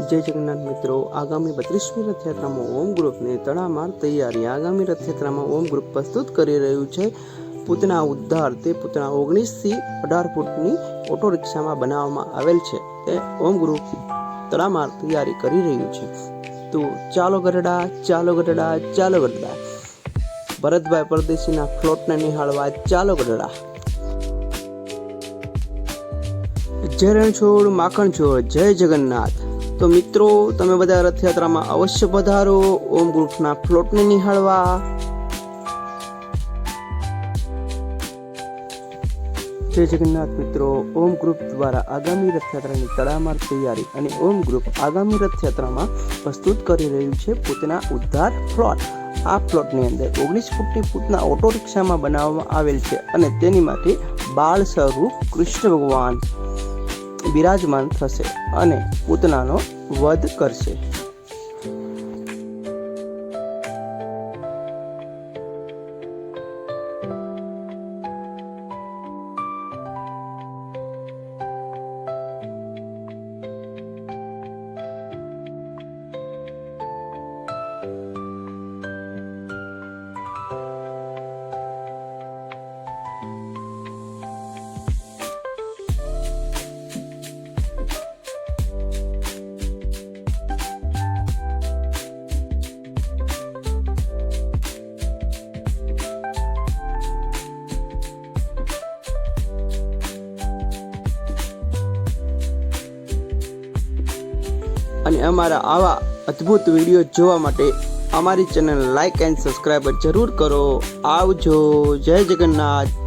जय जगन्नाथ मित्रों, आगामी 32મી रथयात्रा में ओम ग्रुप ने तड़ामार तैयारी। आगामी रथयात्रा में ओम ग्रुप प्रस्तुत करी रह्यु छे पूतना उद्धार। ते पूतना 19 થી 18 फूटनी ऑटो रिक्शा में बनाववामां आवेल छे। ते ओम ग्रुप तड़ामार तैयारी करी रह्यु छे। तो चालो गरडा, चालो गरडा, चालो गरडा, भरतभाई परदेशीना फ्लोट ने निहाळवा चालो गरडा। जय रणछोड़ माखण छोड़, जय जगन्नाथ। तो मित्रों, तमे बधा रथयात्रा में अवश्य पधारो ओम ग्रुपना फ्लोट ने निहाळवा। जय जगन्नाथ मित्रों, ओम ग्रुप द्वारा आगामी रथयात्रा की तड़ामार तैयारी अने ओम ग्रुप आगामी रथयात्रा में प्रस्तुत करी रह्यु छे पोताना उद्धार फ्लोट। आ फ्लोटनी अंदर 19 फूटनी पूतना ऑटो रिक्शा में बनाववामां आवेल छे अने तेनी माटे बाळ स्वरूप कृष्ण भगवान विराजमान थशे अने पूतनानो वध करशे। અને અમારા આવા અદ્ભુત વિડીયો જોવા માટે અમારી ચેનલ લાઈક એન્ડ સબસ્ક્રાઇબ જરૂર કરો। આવજો, જય જગન્નાથ।